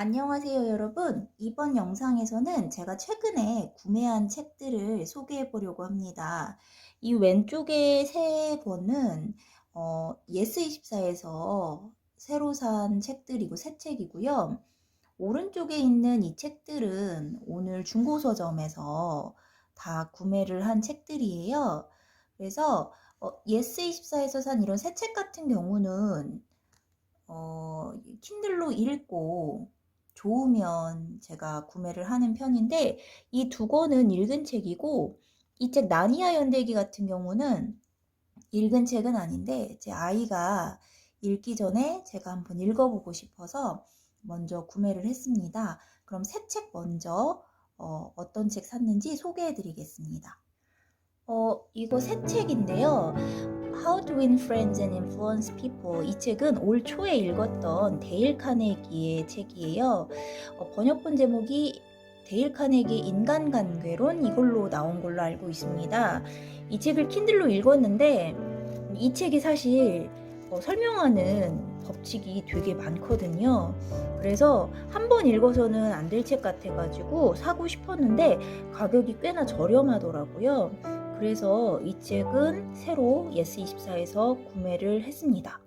안녕하세요, 여러분. 이번 영상에서는 제가 최근에 구매한 책들을 소개해 보려고 합니다. 이 왼쪽의 세 권은 예스24에서 새로 산 책들이고 새 책이고요. 오른쪽에 있는 이 책들은 오늘 중고서점에서 다 구매를 한 책들이에요. 그래서 예스24에서 산 이런 새 책 같은 경우는 킨들로 읽고 좋으면 제가 구매를 하는 편인데, 이 두 권은 읽은 책이고, 이 책 나니아 연대기 같은 경우는 읽은 책은 아닌데 제 아이가 읽기 전에 제가 한번 읽어보고 싶어서 먼저 구매를 했습니다. 그럼 새 책 먼저 어떤 책 샀는지 소개해 드리겠습니다. 이거 새 책인데요. How to Win Friends and Influence People. 이 책은 올 초에 읽었던 데일 카네기의 책이에요. 번역본 제목이 데일 카네기 인간관계론, 이걸로 나온 걸로 알고 있습니다. 이 책을 킨들로 읽었는데 이 책이 사실 설명하는 법칙이 되게 많거든요. 그래서 한 번 읽어서는 안 될 책 같아가지고 사고 싶었는데 가격이 꽤나 저렴하더라고요. 그래서 이 책은 새로 예스24에서 구매를 했습니다.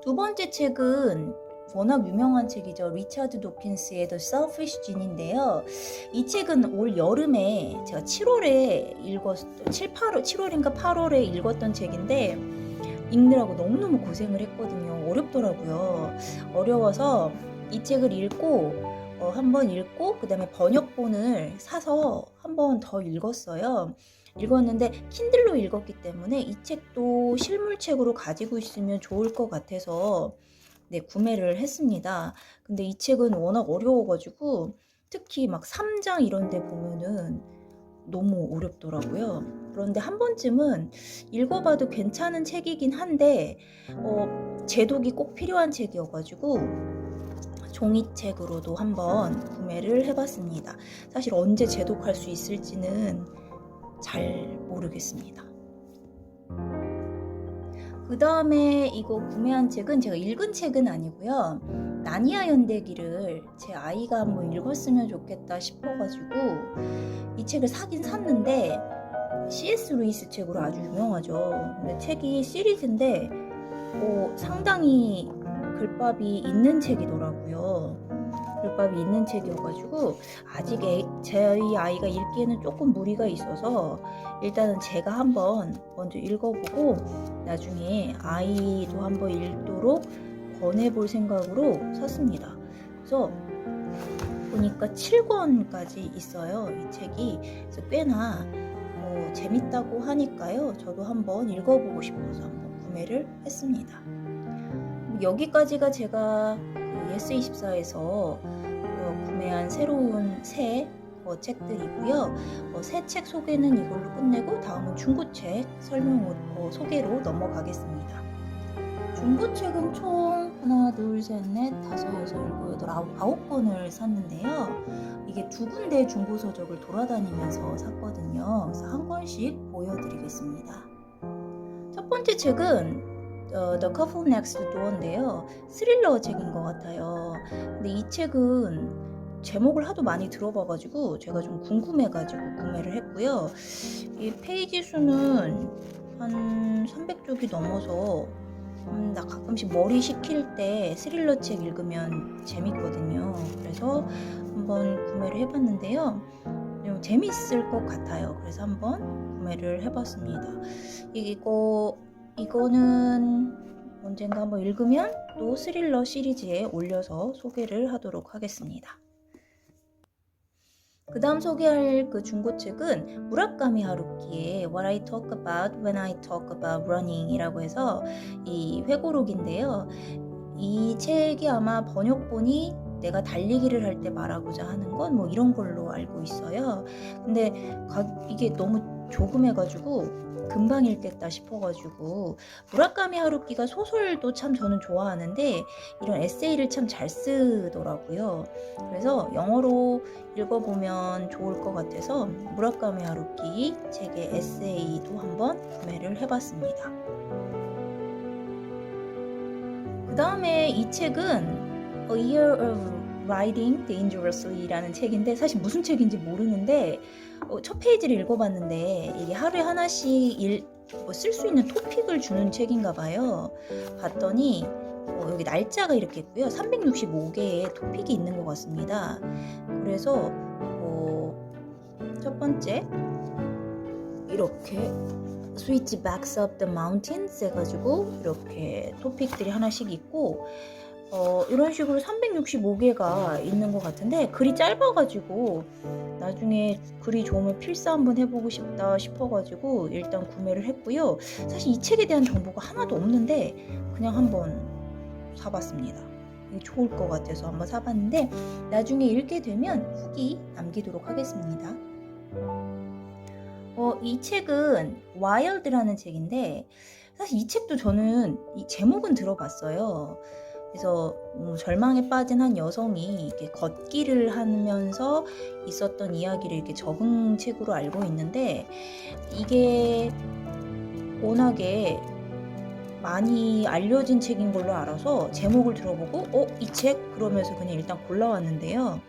두 번째 책은 워낙 유명한 책이죠. 리차드 도킨스의 The Selfish Gene인데요. 이 책은 올 여름에 제가 7월인가 8월에 읽었던 책인데 읽느라고 너무너무 고생을 했거든요. 어렵더라고요. 어려워서 이 책을 읽고 한번 읽고 그 다음에 번역본을 사서 한 번 더 읽었는데 킨들로 읽었기 때문에 이 책도 실물책으로 가지고 있으면 좋을 것 같아서 구매를 했습니다. 근데 이 책은 워낙 어려워가지고 특히 막 3장 이런 데 보면은 너무 어렵더라고요. 그런데 한 번쯤은 읽어봐도 괜찮은 책이긴 한데 제독이 꼭 필요한 책이어가지고 종이책으로도 한번 구매를 해봤습니다. 사실 언제 제독할 수 있을지는 잘 모르겠습니다. 그 다음에 이거 구매한 책은 제가 읽은 책은 아니고요. 나니아 연대기를 제 아이가 한번 읽었으면 좋겠다 싶어가지고 이 책을 사긴 샀는데 C.S. 루이스 책으로 아주 유명하죠. 근데 책이 시리즈인데 상당히 글밥이 있는 책이더라고요. 글밥이 있는 책이어가지고 아직 저희 아이가 읽기에는 조금 무리가 있어서 일단은 제가 한번 먼저 읽어보고 나중에 아이도 한번 읽도록 권해볼 생각으로 샀습니다. 그래서 보니까 7권까지 있어요, 이 책이. 그래서 꽤나 재밌다고 하니까요. 저도 한번 읽어보고 싶어서 한번 구매를 했습니다. 여기까지가 제가 예스24에서 구매한 새로운 새 책들이고요. 새 책 소개는 이걸로 끝내고 다음은 중고책 소개로 넘어가겠습니다. 중고책은 총 하나, 둘, 셋, 넷, 다섯, 여섯, 일곱, 여덟, 아홉 권을 샀는데요. 이게 두 군데 중고서적을 돌아다니면서 샀거든요. 그래서 한 권씩 보여드리겠습니다. 첫 번째 책은 The Couple Next Door인데요. 스릴러 책인 것 같아요. 근데 이 책은 제목을 하도 많이 들어봐가지고 제가 좀 궁금해가지고 구매를 했고요. 이 페이지 수는 한 300쪽이 넘어서 나 가끔씩 머리 식힐 때 스릴러 책 읽으면 재밌거든요. 그래서 한번 구매를 해봤는데요. 재밌을 것 같아요. 그래서 한번 구매를 해봤습니다. 이거는 언젠가 한번 읽으면 또 스릴러 시리즈에 올려서 소개를 하도록 하겠습니다. 그 다음 소개할 그 중고책은 무라카미 하루키의 What I Talk About When I Talk About Running 이라고 해서 이 회고록인데요. 이 책이 아마 번역본이 내가 달리기를 할 때 말하고자 하는 건 뭐 이런 걸로 알고 있어요. 근데 이게 너무 조금해가지고 금방 읽겠다 싶어가지고 무라카미 하루키가 소설도 참 저는 좋아하는데 이런 에세이를 참 잘 쓰더라고요. 그래서 영어로 읽어보면 좋을 것 같아서 무라카미 하루키 책의 에세이도 한번 구매를 해봤습니다. 그 다음에 이 책은 A Year of Riding Dangerously라는 책인데 사실 무슨 책인지 모르는데 첫 페이지를 읽어봤는데 이게 하루에 하나씩 쓸 수 있는 토픽을 주는 책인가 봐요. 봤더니 여기 날짜가 이렇게 있고요. 365개의 토픽이 있는 것 같습니다. 그래서 첫 번째 이렇게 Switch backs up the mountains 해가지고 이렇게 토픽들이 하나씩 있고 이런 식으로 365개가 있는 것 같은데 글이 짧아가지고 나중에 글이 좋으면 필사 한번 해보고 싶다 싶어가지고 일단 구매를 했고요. 사실 이 책에 대한 정보가 하나도 없는데 그냥 한번 사봤습니다. 좋을 것 같아서 한번 사봤는데 나중에 읽게 되면 후기 남기도록 하겠습니다. 이 책은 와일드라는 책인데 사실 이 책도 저는 이 제목은 들어봤어요. 그래서 절망에 빠진 한 여성이 이렇게 걷기를 하면서 있었던 이야기를 이렇게 적은 책으로 알고 있는데 이게 워낙에 많이 알려진 책인 걸로 알아서 제목을 들어보고 이 책? 그러면서 그냥 일단 골라왔는데요.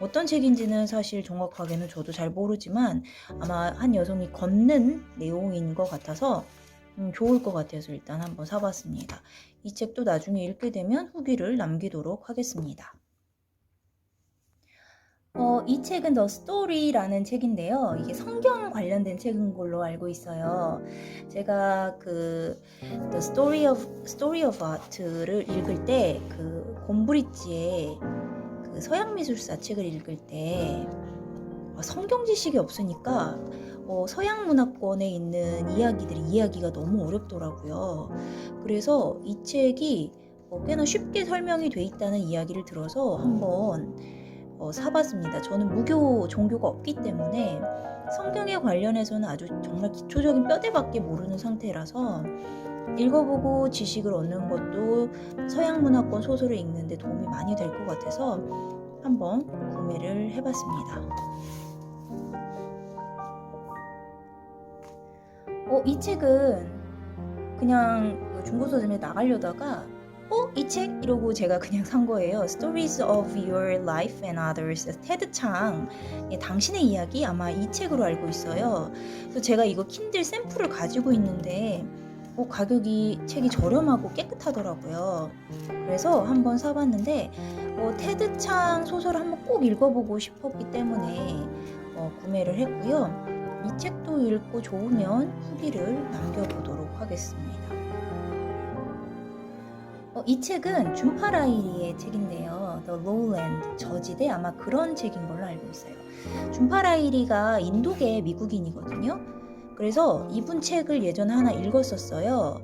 어떤 책인지는 사실 정확하게는 저도 잘 모르지만 아마 한 여성이 걷는 내용인 것 같아서 좋을 것 같아서 일단 한번 사봤습니다. 이 책도 나중에 읽게 되면 후기를 남기도록 하겠습니다. 이 책은 The Story라는 책인데요. 이게 성경 관련된 책인 걸로 알고 있어요. 제가 The Story of Art를 읽을 때 곰브리지의 서양 미술사 책을 읽을 때 성경 지식이 없으니까 서양 문화권에 있는 이야기가 너무 어렵더라고요. 그래서 이 책이 꽤나 쉽게 설명이 돼 있다는 이야기를 들어서 한번 사봤습니다. 저는 무교 종교가 없기 때문에 성경에 관련해서는 아주 정말 기초적인 뼈대밖에 모르는 상태라서 읽어보고 지식을 얻는 것도 서양 문화권 소설을 읽는데 도움이 많이 될 것 같아서 한번 구매를 해봤습니다. 이 책은 그냥 중고서점에 나가려다가 이 책? 이러고 제가 그냥 산 거예요. Stories of Your Life and Others. 테드 창 당신의 이야기 아마 이 책으로 알고 있어요. 그래서 제가 이거 킨들 샘플을 가지고 있는데 책이 저렴하고 깨끗하더라고요. 그래서 한번 사봤는데 테드 창 소설을 한번 꼭 읽어보고 싶었기 때문에 구매를 했고요. 이 책도 읽고 좋으면 후기를 남겨보도록 하겠습니다. 이 책은 준파라이리의 책인데요. The Lowland, 저지대 아마 그런 책인 걸로 알고 있어요. 준파라이리가 인도계 미국인이거든요. 그래서 이분 책을 예전에 하나 읽었었어요.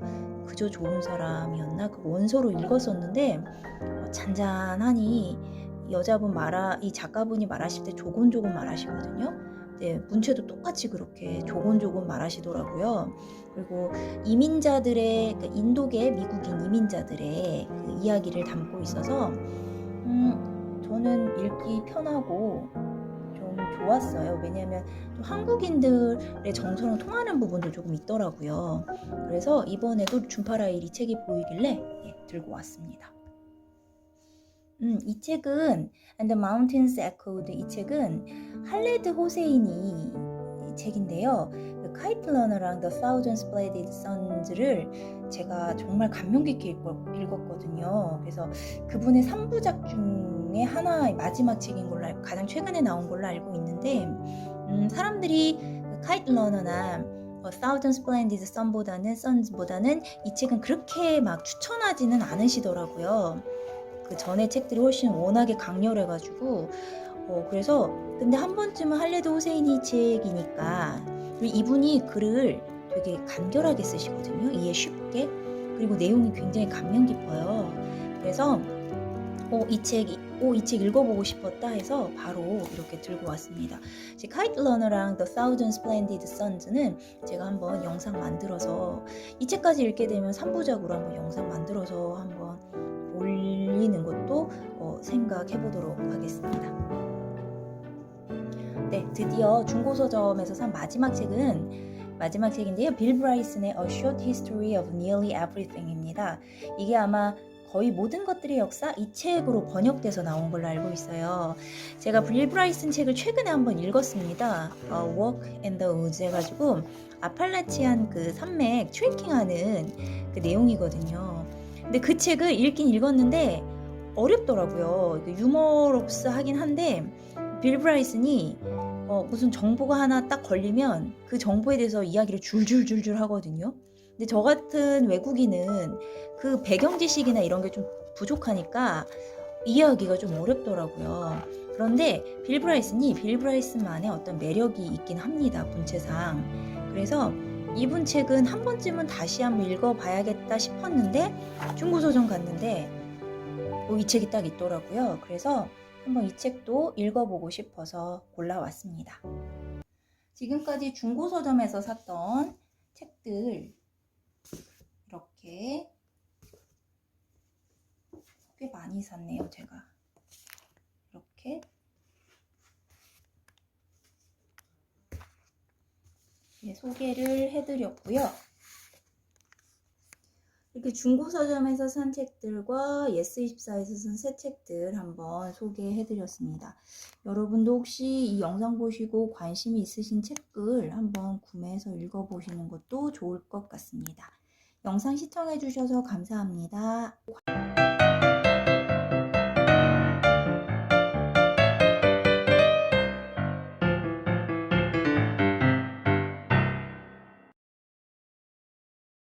그저 좋은 사람이었나? 그 원서로 읽었었는데 잔잔하니 이 작가분이 말하실 때 조곤조곤 말하시거든요. 네, 문체도 똑같이 그렇게 조곤조곤 말하시더라고요. 그리고 이민자들의 인도계 미국인 이민자들의 그 이야기를 담고 있어서 저는 읽기 편하고 좀 좋았어요. 왜냐하면 또 한국인들의 정서랑 통하는 부분도 조금 있더라고요. 그래서 이번에도 준파라이리 책이 보이길래 들고 왔습니다. 이 책은 And the Mountains Echoed, 이 책은 할레드 호세이니 책인데요. 카이트 러너랑 The Thousand Splendid Suns를 제가 정말 감명 깊게 읽었거든요. 그래서 그분의 3부작 중에 하나의 마지막 책인 걸로 가장 최근에 나온 걸로 알고 있는데 사람들이 카이트 러너나 Thousand Splendid Suns보다는 이 책은 그렇게 막 추천하지는 않으시더라고요. 그 전에 책들이 훨씬 워낙에 강렬해가지고 그래서 근데 한 번쯤은 할레드 호세이니 책이니까 이분이 글을 되게 간결하게 쓰시거든요. 이해 쉽게. 그리고 내용이 굉장히 감명 깊어요. 그래서 이 책 읽어보고 싶었다 해서 바로 이렇게 들고 왔습니다. 카이트 러너랑 The Thousand Splendid Suns는 제가 한번 영상 만들어서 이 책까지 읽게 되면 3부작으로 한번 영상 만들어서 한번 올리는 것도 생각해 보도록 하겠습니다. 네, 드디어 중고서점에서 산 마지막 책인데요. 빌 브라이슨의 A Short History of Nearly Everything입니다. 이게 아마 거의 모든 것들의 역사 이 책으로 번역돼서 나온 걸로 알고 있어요. 제가 빌 브라이슨 책을 최근에 한번 읽었습니다. Walk in the Woods 해가지고 아팔라치안 그 산맥 트레킹하는 그 내용이거든요. 근데 그 책을 읽긴 읽었는데 어렵더라고요. 유머러스하긴 한데 빌 브라이슨이 무슨 정보가 하나 딱 걸리면 그 정보에 대해서 이야기를 줄줄줄줄 하거든요. 근데 저 같은 외국인은 그 배경 지식이나 이런 게 좀 부족하니까 이해하기가 좀 어렵더라고요. 그런데 빌 브라이슨만의 어떤 매력이 있긴 합니다. 문체상. 그래서 이분 책은 한 번쯤은 다시 한번 읽어봐야겠다 싶었는데 중고서점 갔는데 이 책이 딱 있더라고요. 그래서 한번 이 책도 읽어보고 싶어서 골라왔습니다. 지금까지 중고서점에서 샀던 책들 이렇게 꽤 많이 샀네요. 제가 이렇게 소개를 해드렸고요. 이렇게 중고서점에서 산 책들과 예스24에서 산 새 책들 한번 소개해드렸습니다. 여러분도 혹시 이 영상 보시고 관심이 있으신 책을 한번 구매해서 읽어보시는 것도 좋을 것 같습니다. 영상 시청해주셔서 감사합니다.